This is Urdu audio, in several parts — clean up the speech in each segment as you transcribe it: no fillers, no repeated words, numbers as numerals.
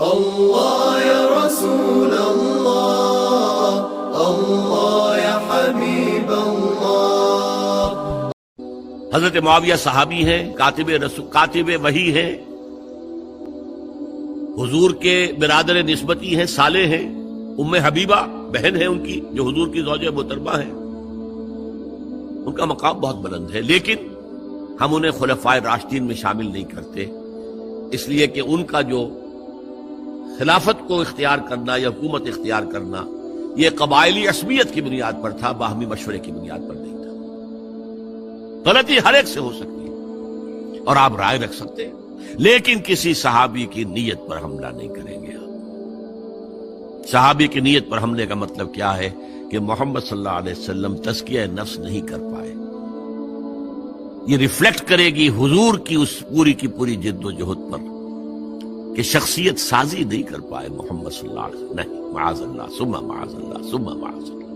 اللہ یا رسول اللہ، اللہ یا حبیب اللہ۔ حضرت معاویہ صحابی ہیں، کاتب وحی ہیں، حضور کے برادر نسبتی ہیں، صالح ہیں، ام حبیبہ بہن ہے ان کی جو حضور کی زوجہ محترمہ ہے، ان کا مقام بہت بلند ہے، لیکن ہم انہیں خلفائے راشدین میں شامل نہیں کرتے، اس لیے کہ ان کا جو خلافت کو اختیار کرنا یا حکومت اختیار کرنا یہ قبائلی عصبیت کی بنیاد پر تھا، باہمی مشورے کی بنیاد پر نہیں تھا۔ غلطی ہر ایک سے ہو سکتی ہے اور آپ رائے رکھ سکتے ہیں، لیکن کسی صحابی کی نیت پر حملہ نہیں کریں گے۔ صحابی کی نیت پر حملے کا مطلب کیا ہے کہ محمد صلی اللہ علیہ وسلم تزکیہ نفس نہیں کر پائے، یہ ریفلیکٹ کرے گی حضور کی اس پوری کی پوری جد و جہد پر کہ شخصیت سازی نہیں کر پائے محمد صلی اللہ علیہ وسلم، نہیں، معاذ اللہ ثم معاذ اللہ ثم معاذ اللہ۔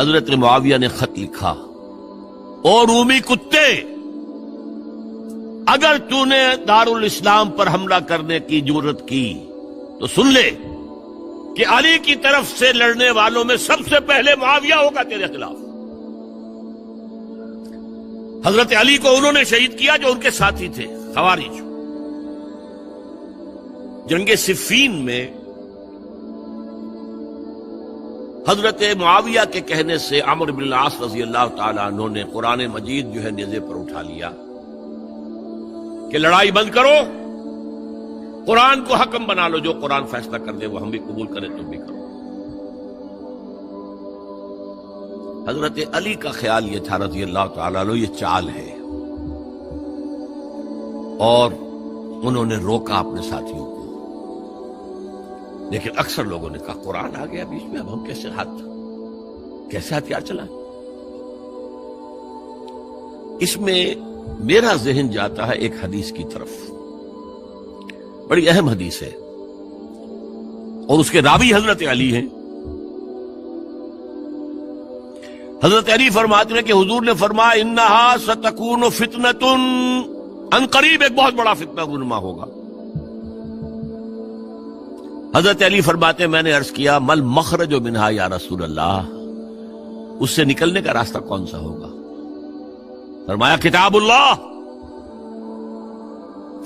حضرت معاویہ نے خط لکھا، اور رومی کتے، اگر تو نے دارالاسلام پر حملہ کرنے کی جرت کی تو سن لے کہ علی کی طرف سے لڑنے والوں میں سب سے پہلے معاویہ ہوگا تیرے خلاف۔ حضرت علی کو انہوں نے شہید کیا جو ان کے ساتھی تھے، خوارج۔ جنگ صفین میں حضرت معاویہ کے کہنے سے عمرو بن العاص رضی اللہ تعالیٰ عنہ نے قرآن مجید جو ہے نیزے پر اٹھا لیا کہ لڑائی بند کرو، قرآن کو حکم بنا لو، جو قرآن فیصلہ کر دے وہ ہم بھی قبول کریں، تم بھی کرو۔ حضرت علی کا خیال یہ تھا رضی اللہ تعالیٰ عنہ یہ چال ہے، اور انہوں نے روکا اپنے ساتھیوں کو، لیکن اکثر لوگوں نے کہا قرآن آ گیا بیچ میں، اب ہم کیسے ہتھیار چلائیں؟ اس میں میرا ذہن جاتا ہے ایک حدیث کی طرف، بڑی اہم حدیث ہے، اور اس کے راوی حضرت علی ہیں۔ حضرت علی فرماتے ہیں کہ حضور نے فرمایا انہا ستکون فتنۃ، ان قریب ایک بہت بڑا فتنہ رونما ہوگا۔ حضرت علی فرماتے ہیں میں نے عرض کیا مل مخرج منہا یا رسول اللہ، اس سے نکلنے کا راستہ کون سا ہوگا؟ فرمایا کتاب اللہ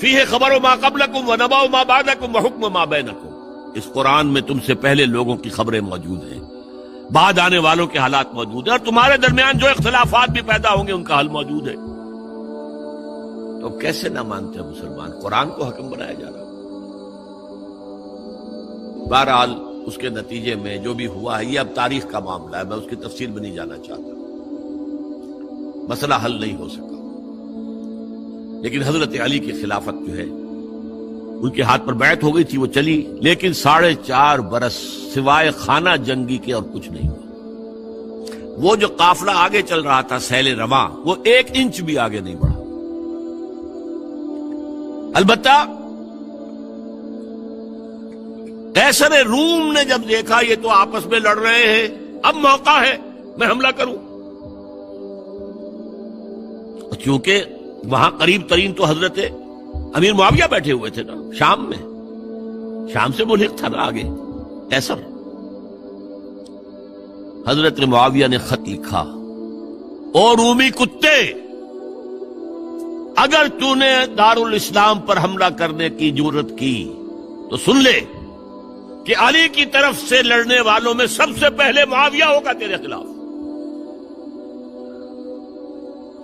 فیہ خبر ما قبلکم و نبأ ما بعدکم و حکم ما بینکم، اس قرآن میں تم سے پہلے لوگوں کی خبریں موجود ہیں، بعد آنے والوں کے حالات موجود ہیں، اور تمہارے درمیان جو اختلافات بھی پیدا ہوں گے ان کا حل موجود ہے۔ تو کیسے نہ مانتے ہیں مسلمان؟ قرآن کو حکم بنایا جا رہا۔ بہرحال اس کے نتیجے میں جو بھی ہوا ہے یہ اب تاریخ کا معاملہ ہے، میں اس کی تفصیل میں نہیں جانا چاہتا، مسئلہ حل نہیں ہو سکا، لیکن حضرت علی کی خلافت جو ہے ان کے ہاتھ پر بیعت ہو گئی تھی، وہ چلی، لیکن 4.5 برس سوائے خانہ جنگی کے اور کچھ نہیں ہوا۔ وہ جو قافلہ آگے چل رہا تھا سیل رواں، وہ 1 انچ بھی آگے نہیں بڑھا۔ البتہ قیصر روم نے جب دیکھا یہ تو آپس میں لڑ رہے ہیں، اب موقع ہے میں حملہ کروں، کیونکہ وہاں قریب ترین تو حضرت امیر معاویہ بیٹھے ہوئے تھے نا، شام میں، شام سے ملحق تھا نا آگے قیصر۔ حضرت معاویہ نے خط لکھا، اور رومی کتے، اگر تو نے دارالاسلام پر حملہ کرنے کی جرت کی تو سن لے کہ علی کی طرف سے لڑنے والوں میں سب سے پہلے معاویہ ہوگا تیرے خلاف۔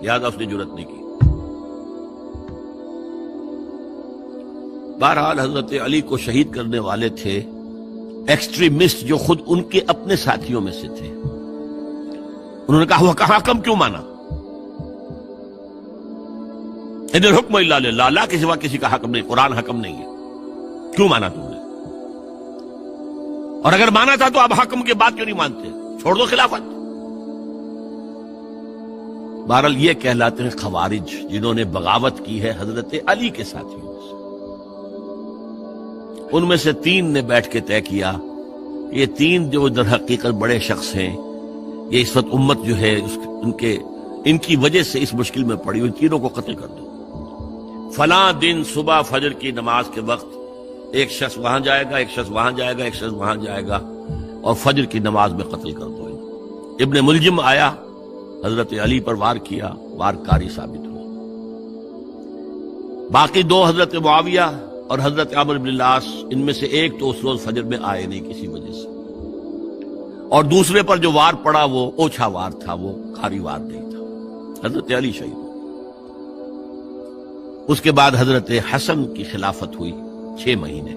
لہذا اس نے جرت نہیں کی۔ بہرحال حضرت علی کو شہید کرنے والے تھے ایکسٹریمسٹ جو خود ان کے اپنے ساتھیوں میں سے تھے۔ انہوں نے کہا وہ کہاں حکم کیوں مانا؟ ان الحکم الا للہ، اللہ کے سوا کسی کا حکم نہیں، قرآن حکم نہیں ہے، کیوں مانا تم نے؟ اور اگر مانا تھا تو اب حکم کے بعد کیوں نہیں مانتے؟ چھوڑ دو خلافت۔ بہرحال یہ کہلاتے ہیں خوارج، جنہوں نے بغاوت کی ہے حضرت علی کے ساتھیوں سے۔ ان میں سے 3 نے بیٹھ کے طے کیا، یہ 3 جو در حقیقت بڑے شخص ہیں، یہ اس وقت امت جو ہے ان کی وجہ سے اس مشکل میں پڑی، ان تینوں کو قتل کر دو۔ فلاں دن صبح فجر کی نماز کے وقت ایک شخص وہاں جائے گا، ایک شخص وہاں جائے گا، ایک شخص وہاں جائے گا، اور فجر کی نماز میں قتل کر دو۔ ابن ملجم آیا، حضرت علی پر وار کیا، وار کاری ثابت ہوا۔ باقی دو حضرت معاویہ اور حضرت عمرو بن العاص، ان میں سے ایک تو اس روز فجر میں آئے نہیں کسی وجہ سے، اور دوسرے پر جو وار پڑا وہ اوچھا وار تھا، وہ کاری وار نہیں تھا۔ حضرت علی شہید ہوئے۔ اس کے بعد حضرت حسن کی خلافت ہوئی 6 مہینے،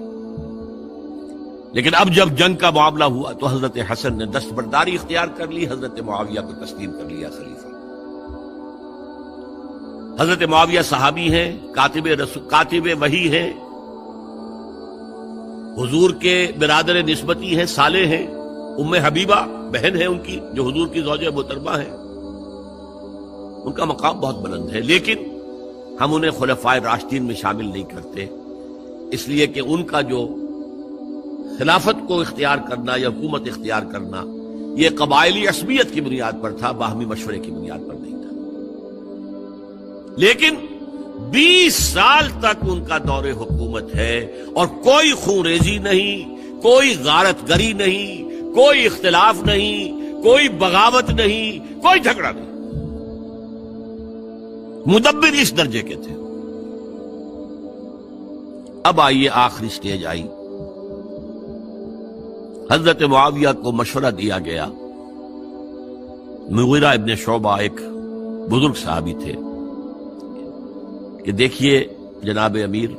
لیکن اب جب جنگ کا معاملہ ہوا تو حضرت حسن نے دستبرداری اختیار کر لی، حضرت معاویہ کو تسلیم کر لیا خلیفہ۔ حضرت معاویہ صحابی ہیں، کاتب وحی ہیں، حضور کے برادر نسبتی ہیں، صالح ہیں، ام حبیبہ بہن ہے ان کی جو حضور کی زوجہ محترمہ ہے، ان کا مقام بہت بلند ہے، لیکن ہم انہیں خلفائے راشدین میں شامل نہیں کرتے، اس لیے کہ ان کا جو خلافت کو اختیار کرنا یا حکومت اختیار کرنا یہ قبائلی عصبیت کی بنیاد پر تھا، باہمی مشورے کی بنیاد پر نہیں تھا۔ لیکن 20 سال تک ان کا دور حکومت ہے اور کوئی خون ریزی نہیں، کوئی غارت گری نہیں، کوئی اختلاف نہیں، کوئی بغاوت نہیں، کوئی جھگڑا نہیں۔ مدبر اس درجے کے تھے۔ اب آئیے آخری سٹیج آئی، حضرت معاویہ کو مشورہ دیا گیا۔ مغیرہ ابن شعبہ ایک بزرگ صحابی تھے کہ دیکھیے جناب امیر،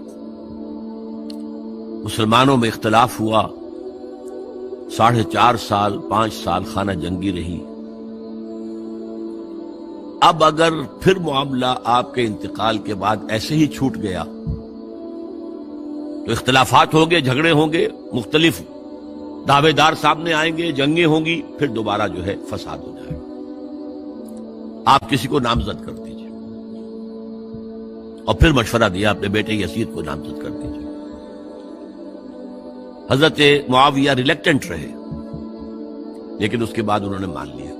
مسلمانوں میں اختلاف ہوا، 4.5 سال 5 سال خانہ جنگی رہی، اب اگر پھر معاملہ آپ کے انتقال کے بعد ایسے ہی چھوٹ گیا تو اختلافات ہوں گے، جھگڑے ہوں گے، مختلف دعوے دار سامنے آئیں گے، جنگیں ہوں گی، پھر دوبارہ جو ہے فساد ہو جائے گا۔ آپ کسی کو نامزد کر دیجیے، اور پھر مشورہ دیا اپنے بیٹے یزید کو نامزد کر دیجیے۔ حضرت معاویہ ریلیکٹنٹ رہے، لیکن اس کے بعد انہوں نے مان لیا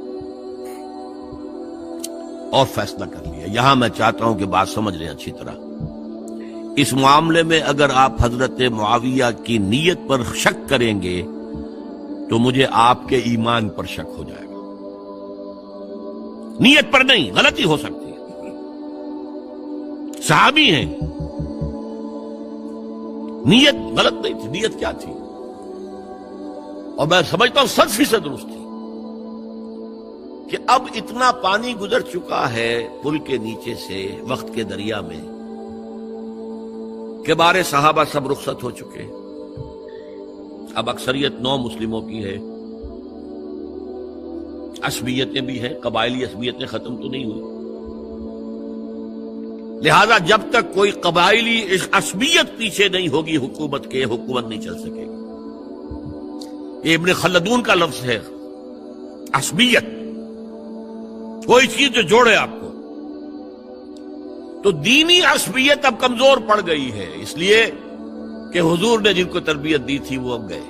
اور فیصلہ کر لیا۔ یہاں میں چاہتا ہوں کہ بات سمجھ لیں اچھی طرح، اس معاملے میں اگر آپ حضرت معاویہ کی نیت پر شک کریں گے تو مجھے آپ کے ایمان پر شک ہو جائے گا۔ نیت پر نہیں، غلطی ہو سکتی ہے، صحابی ہیں، نیت غلط نہیں تھی، نیت کیا تھی؟ اور میں سمجھتا ہوں 100% درست تھی کہ اب اتنا پانی گزر چکا ہے پل کے نیچے سے وقت کے دریا میں کہ بارے صحابہ سب رخصت ہو چکے، اب اکثریت 9 مسلموں کی ہے، عصبیتیں بھی ہیں، قبائلی عصبیتیں ختم تو نہیں ہوئی، لہذا جب تک کوئی قبائلی عصبیت پیچھے نہیں ہوگی حکومت کے، حکومت نہیں چل سکے گی۔ یہ ابن خلدون کا لفظ ہے، عصبیت، کوئی چیز جو جوڑے آپ کو۔ تو دینی عصبیت اب کمزور پڑ گئی ہے، اس لیے کہ حضور نے جن کو تربیت دی تھی وہ اب گئے،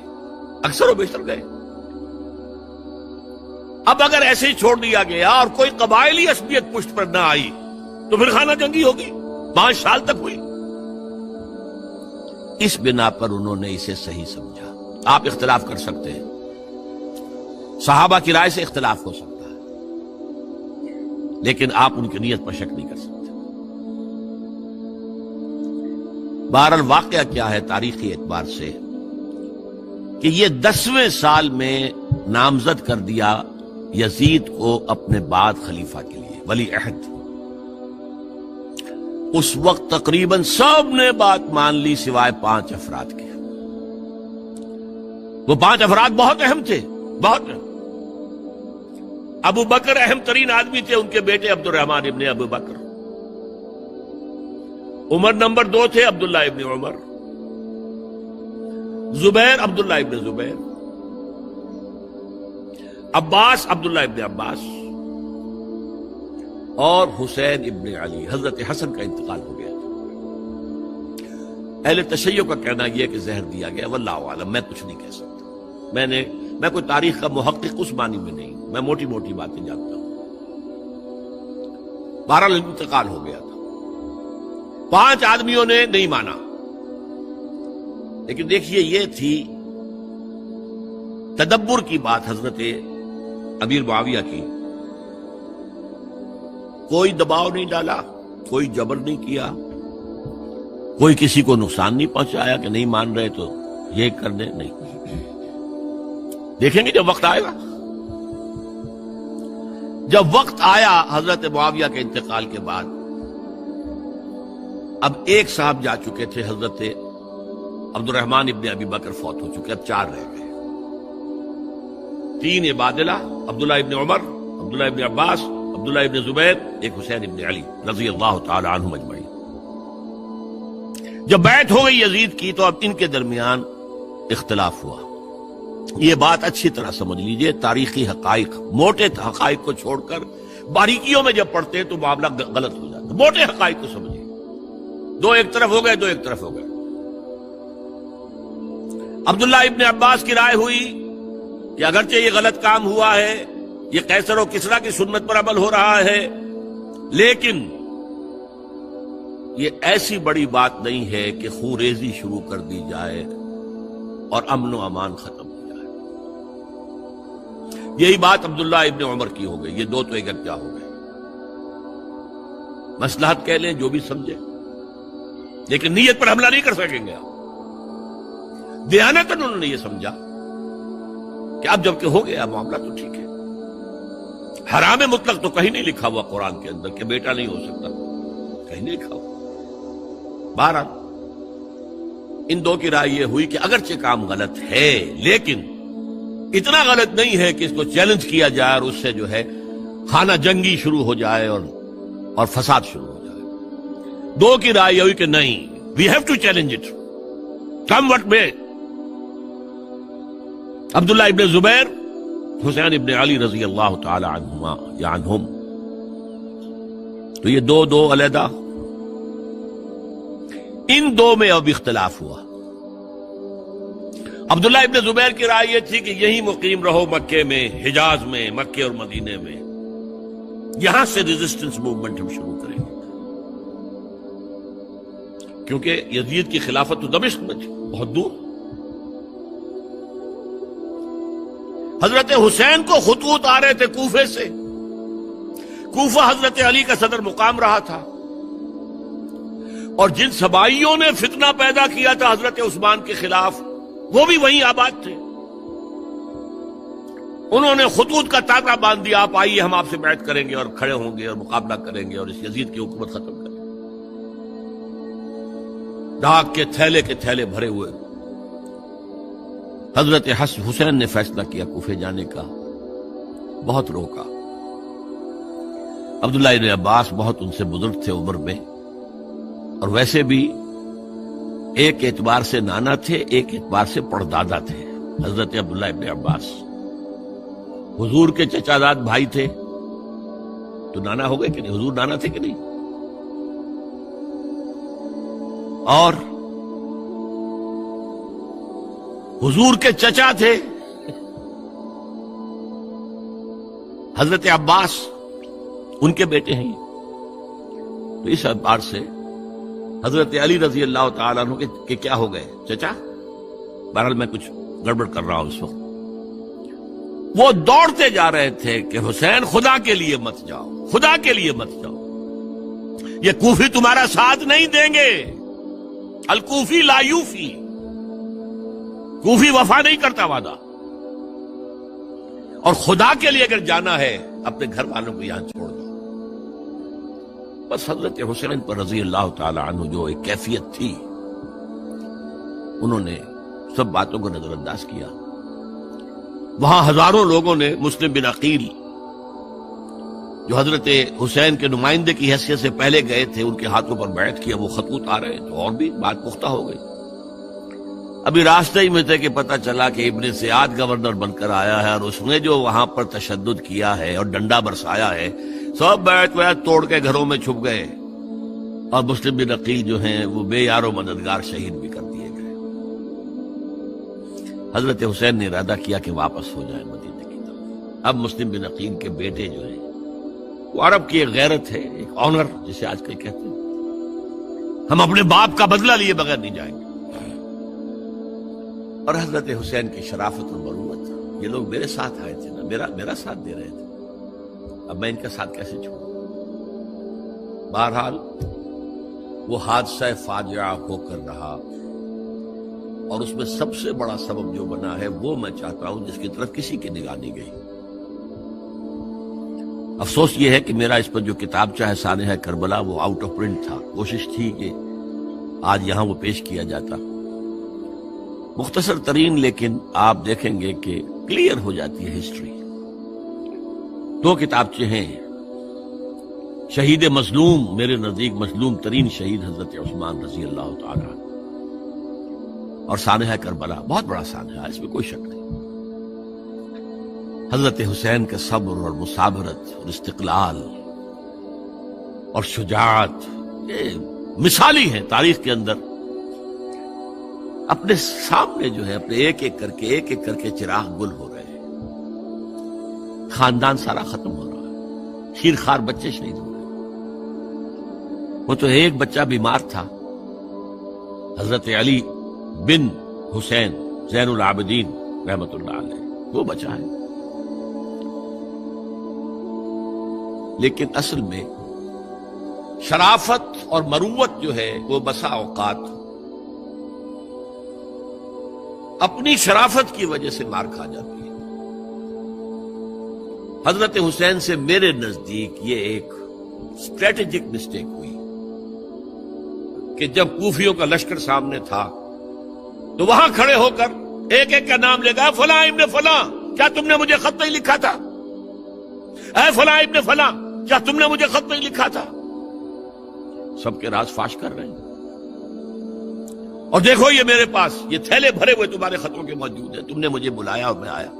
اکثر و بیشتر گئے۔ اب اگر ایسے ہی چھوڑ دیا گیا اور کوئی قبائلی عصبیت پشت پر نہ آئی تو پھر خانہ جنگی ہوگی، 5 سال تک ہوئی۔ اس بنا پر انہوں نے اسے صحیح سمجھا۔ آپ اختلاف کر سکتے ہیں، صحابہ کی رائے سے اختلاف ہو سکتا ہے، لیکن آپ ان کی نیت پر شک نہیں کر سکتے۔ بہرحال واقعہ کیا ہے تاریخی اعتبار سے کہ یہ 10ویں سال میں نامزد کر دیا یزید کو اپنے بعد خلیفہ کے لیے، ولی عہد۔ اس وقت تقریباً سب نے بات مان لی سوائے 5 افراد کے۔ وہ 5 افراد بہت اہم تھے، بہت اہم۔ ابو بکر اہم ترین آدمی تھے، ان کے بیٹے عبد الرحمن ابن ابو بکر۔ عمر نمبر 2 تھے، عبداللہ ابن عمر۔ زبیر عبداللہ ابن زبیر۔ عباس عبداللہ ابن عباس، اور حسین ابن علی۔ حضرت حسن کا انتقال ہو گیا تھا۔ اہل تشیع کا کہنا یہ کہ زہر دیا گیا، واللہ عالم، میں کچھ نہیں کہہ سکتا، میں کوئی تاریخ کا محقق اس معنی میں نہیں، میں موٹی موٹی باتیں جانتا ہوں۔ بہرحال انتقال ہو گیا تھا، 5 آدمیوں نے نہیں مانا، لیکن دیکھیے یہ تھی تدبر کی بات حضرت امیر معاویہ کی. کوئی دباؤ نہیں ڈالا، کوئی جبر نہیں کیا، کوئی کسی کو نقصان نہیں پہنچایا کہ نہیں مان رہے تو یہ کر دیں. نہیں، دیکھیں گے جب وقت آئے گا. جب وقت آیا حضرت معاویہ کے انتقال کے بعد، اب ایک صاحب جا چکے تھے، حضرت عبد الرحمن ابن ابی بکر فوت ہو چکے، اب 4 رہ گئے. 3 عبادلہ، عبداللہ ابن عمر، عبداللہ ابن عباس، عبداللہ ابن زبیر، ایک حسین ابن علی رضی اللہ تعالی عنہم اجمعین. جب بیعت ہو گئی یزید کی تو اب ان کے درمیان اختلاف ہوا. یہ بات اچھی طرح سمجھ لیجئے، تاریخی حقائق، موٹے حقائق کو چھوڑ کر باریکیوں میں جب پڑھتے ہیں تو معاملہ غلط ہو جاتا ہے. موٹے حقائق کو سمجھیے. 2 ایک طرف ہو گئے، 2 ایک طرف ہو گئے. عبداللہ ابن عباس کی رائے ہوئی کہ اگرچہ یہ غلط کام ہوا ہے، یہ قیصر و کسریٰ کی سنت پر عمل ہو رہا ہے، لیکن یہ ایسی بڑی بات نہیں ہے کہ خون ریزی شروع کر دی جائے اور امن و امان ختم ہو جائے. یہی بات عبداللہ ابن عمر کی ہو گئی. یہ 2 تو یکجا ہو گئے. مصلحت کہہ لیں، جو بھی سمجھے، لیکن نیت پر حملہ نہیں کر سکیں گے آپ. دیانتاً انہوں نے یہ سمجھا کہ اب جب کہ ہو گیا معاملہ تو ٹھیک ہے. حرام مطلق تو کہیں نہیں لکھا ہوا قرآن کے اندر کہ بیٹا نہیں ہو سکتا، کہیں نہیں لکھا ہوا. بہرحال ان 2 کی رائے یہ ہوئی کہ اگرچہ کام غلط ہے لیکن اتنا غلط نہیں ہے کہ اس کو چیلنج کیا جائے اور اس سے جو ہے خانہ جنگی شروع ہو جائے اور فساد شروع ہو جائے. 2 کی رائے یہ ہوئی کہ نہیں، we have to challenge it come what may. Abdullah ابن زبیر، حسین ابن علی رضی اللہ تعالی عنہما یا عنہم، تو یہ 2 علیحدہ. ان 2 میں اب اختلاف ہوا. عبداللہ ابن زبیر کی رائے یہ تھی کہ یہی مقیم رہو مکے میں، حجاز میں، مکے اور مدینے میں، یہاں سے ریزسٹنس موومنٹ ہم شروع کریں گے، کیونکہ یزید کی خلافت تو دمشق میں تھی، بہت دور. حضرت حسین کو خطوط آ رہے تھے کوفے سے. کوفہ حضرت علی کا صدر مقام رہا تھا، اور جن سبائیوں نے فتنہ پیدا کیا تھا حضرت عثمان کے خلاف، وہ بھی وہیں آباد تھے. انہوں نے خطوط کا تاطا باندھ دیا، آپ آئیے ہم آپ سے بیعت کریں گے اور کھڑے ہوں گے اور مقابلہ کریں گے اور اس یزید کی حکومت ختم کریں گے. ڈاک کے تھیلے بھرے ہوئے. حضرت حسین نے فیصلہ کیا کوفے جانے کا، بہت روکا. عبداللہ ابن عباس بہت ان سے بزرگ تھے عمر میں، اور ویسے بھی ایک اعتبار سے نانا تھے، ایک اعتبار سے پردادا تھے. حضرت عبداللہ ابن عباس حضور کے چچا زاد بھائی تھے، تو نانا ہو گئے کہ نہیں؟ حضور نانا تھے کہ نہیں؟ اور حضور کے چچا تھے حضرت عباس، ان کے بیٹے ہیں. تو اس اعتبار سے حضرت علی رضی اللہ تعالیٰ عنہ کہ کیا ہو گئے چچا. بہرحال میں کچھ گڑبڑ کر رہا ہوں اس وقت. وہ دوڑتے جا رہے تھے کہ حسین خدا کے لیے مت جاؤ، خدا کے لیے مت جاؤ، یہ کوفی تمہارا ساتھ نہیں دیں گے. الکوفی لا یوفی، کوفی وفا نہیں کرتا وعدہ. اور خدا کے لیے اگر جانا ہے اپنے گھر والوں کو یہاں چھوڑ دو. بس حضرت حسین پر رضی اللہ تعالی عنہ جو ایک کیفیت تھی، انہوں نے سب باتوں کو نظر انداز کیا. وہاں ہزاروں لوگوں نے مسلم بن عقیل جو حضرت حسین کے نمائندے کی حیثیت سے پہلے گئے تھے، ان کے ہاتھوں پر بیعت کیا. وہ خطوط آ رہے تو اور بھی بات پختہ ہو گئی. ابھی راستے ہی میں تھے کہ پتہ چلا کہ ابن سیاد گورنر بن کر آیا ہے، اور اس نے جو وہاں پر تشدد کیا ہے اور ڈنڈا برسایا ہے، سب بیعت توڑ کے گھروں میں چھپ گئے. اور مسلم بن عقیل جو ہیں وہ بے یار و مددگار شہید بھی کر دیے گئے. حضرت حسین نے ارادہ کیا کہ واپس ہو جائے مدینے کی طرف. اب مسلم بن عقیل کے بیٹے جو ہیں، وہ عرب کی ایک غیرت ہے، ایک آنر جسے آج کل کہتے ہیں، ہم اپنے باپ کا بدلہ لیے بغیر نہیں جائیں گے. اور حضرت حسین کی شرافت اور مروت. یہ لوگ میرے ساتھ آئے تھے نا، میرا ساتھ دے رہے تھے، اب میں ان کا ساتھ کیسے چھوڑوں؟ بہرحال وہ حادثہ فاجعہ ہو کر رہا، اور اس میں سب سے بڑا سبب جو بنا ہے وہ میں چاہتا ہوں جس کی طرف کسی کی نگاہ نہیں گئی. افسوس یہ ہے کہ میرا اس پر جو کتابچہ ہے سانحہ کربلا وہ آؤٹ آف پرنٹ تھا. کوشش تھی کہ آج یہاں وہ پیش کیا جاتا. مختصر ترین، لیکن آپ دیکھیں گے کہ کلیئر ہو جاتی ہے ہسٹری. 2 کتابچے ہیں. شہید مظلوم، میرے نزدیک مظلوم ترین شہید حضرت عثمان رضی اللہ تعالی عنہ، اور سانحہ کربلا، بہت بڑا سانحہ، اس میں کوئی شک نہیں. حضرت حسین کا صبر اور مثابرت اور استقلال اور شجاعت یہ مثالی ہیں تاریخ کے اندر. اپنے سامنے جو ہے اپنے ایک ایک کر کے چراغ گل ہو رہے ہیں. خاندان سارا ختم ہو رہا ہے، شیرخوار بچے شہید ہو رہے ہیں. وہ تو ایک بچہ بیمار تھا، حضرت علی بن حسین زین العابدین رحمت اللہ علیہ، وہ بچا ہے. لیکن اصل میں شرافت اور مروت جو ہے وہ بسا اوقات اپنی شرافت کی وجہ سے مار کھا جاتی ہے. حضرت حسین سے میرے نزدیک یہ ایک اسٹریٹجک مسٹیک ہوئی کہ جب کوفیوں کا لشکر سامنے تھا تو وہاں کھڑے ہو کر ایک ایک کا نام لے گا، فلاں ابن فلاں کیا تم نے مجھے خط نہیں لکھا تھا؟ اے فلاں ابن فلاں کیا تم نے مجھے خط نہیں لکھا تھا؟ سب کے راز فاش کر رہے ہیں. اور دیکھو یہ میرے پاس یہ تھیلے بھرے ہوئے تمہارے خطوں کے موجود ہیں، تم نے مجھے بلایا اور میں آیا.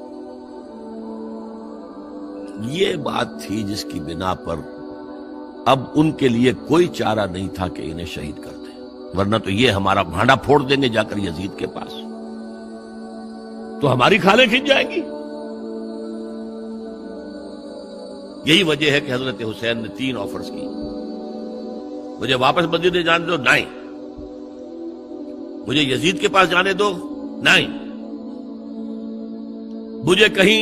یہ بات تھی جس کی بنا پر اب ان کے لیے کوئی چارہ نہیں تھا کہ انہیں شہید کر دیں، ورنہ تو یہ ہمارا بھانڈا پھوڑ دیں گے جا کر یزید کے پاس، تو ہماری کھالیں کھنچ جائیں گی. یہی وجہ ہے کہ حضرت حسین نے 3 آفرز کی. مجھے واپس مدینے جانے دو، نہیں. مجھے یزید کے پاس جانے دو، نہیں. مجھے کہیں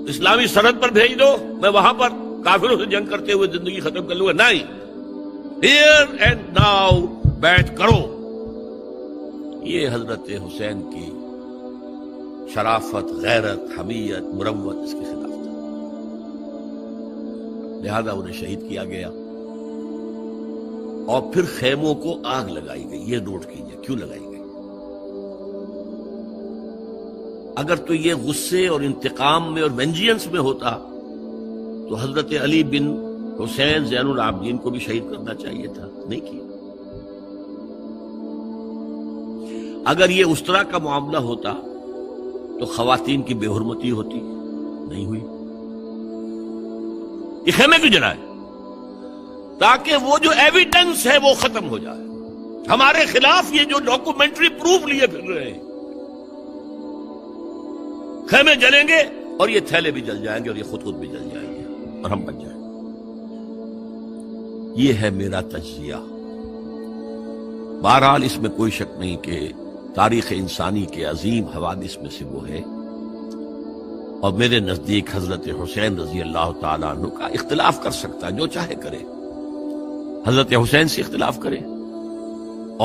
اسلامی سرحد پر بھیج دو، میں وہاں پر کافروں سے جنگ کرتے ہوئے زندگی ختم کر لوں گا، نہیں. ہیئر اینڈ ناؤ بیٹھ کرو. یہ حضرت حسین کی شرافت، غیرت، حمیت، مروت اس کے خلاف تھا. لہذا انہیں شہید کیا گیا اور پھر خیموں کو آگ لگائی گئی. یہ نوٹ کیجئے کیوں لگائی گئی. اگر تو یہ غصے اور انتقام میں اور وینجینس میں ہوتا تو حضرت علی بن حسین زین العابدین کو بھی شہید کرنا چاہیے تھا، نہیں کیا. اگر یہ اس طرح کا معاملہ ہوتا تو خواتین کی بے حرمتی ہوتی، نہیں ہوئی. یہ خیمے کیوں جلائے؟ تاکہ وہ جو ایویڈنس ہے وہ ختم ہو جائے. ہمارے خلاف یہ جو ڈاکومنٹری پروف لیے پھر رہے ہیں، خیمے جلیں گے اور یہ تھیلے بھی جل جائیں گے اور یہ خود بھی جل جائیں گے اور ہم بچ جائیں گے. یہ ہے میرا تجزیہ. بہرحال اس میں کوئی شک نہیں کہ تاریخ انسانی کے عظیم حوادث میں سے وہ ہے، اور میرے نزدیک حضرت حسین رضی اللہ تعالیٰ عنہ کا اختلاف کر سکتا ہے، جو چاہے کرے. حضرت حسین سے اختلاف کرے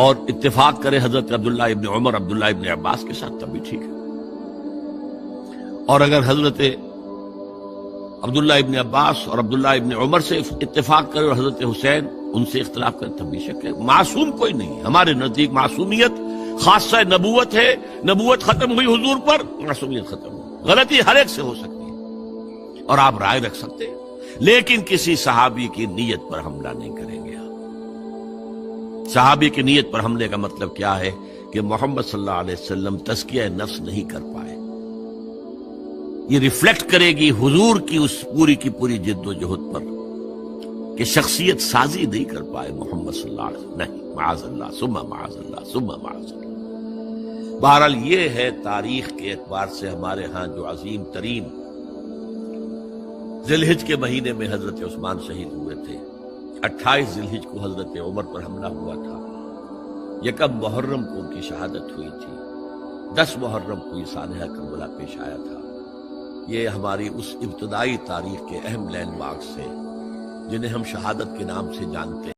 اور اتفاق کرے حضرت عبداللہ ابن عمر، عبداللہ ابن عباس کے ساتھ، تب بھی ٹھیک ہے. اور اگر حضرت عبداللہ ابن عباس اور عبداللہ ابن عمر سے اتفاق کرے اور حضرت حسین ان سے اختلاف کرے، تب بھی شک ہے. معصوم کوئی نہیں. ہمارے نزدیک معصومیت خاصہ نبوت ہے. نبوت ختم ہوئی حضور پر، معصومیت ختم ہوئی. غلطی ہر ایک سے ہو سکتی ہے اور آپ رائے رکھ سکتے ہیں، لیکن کسی صحابی کی نیت پر حملہ نہیں کریں گے. صحابی کی نیت پر حملے کا مطلب کیا ہے کہ محمد صلی اللہ علیہ وسلم تزکیہ نفس نہیں کر پائے. یہ ریفلیکٹ کرے گی حضور کی اس پوری کی پوری جد و جہد پر کہ شخصیت سازی نہیں کر پائے محمد صلی اللہ علیہ وسلم. نہیں، معاذ اللہ ثم معاذ اللہ ثم معاذ اللہ. بہرحال یہ ہے تاریخ کے اعتبار سے ہمارے ہاں جو عظیم ترین ذی الحج کے مہینے میں حضرت عثمان شہید ہوئے تھے. 28 ذی الحج کو حضرت عمر پر حملہ ہوا تھا. 1 محرم کو ان کی شہادت ہوئی تھی. 10 محرم کو یہ سانحہ کربلا پیش آیا تھا۔ یہ ہماری اس ابتدائی تاریخ کے اہم لینڈ مارکس ہیں جنہیں ہم شہادت کے نام سے جانتے ہیں۔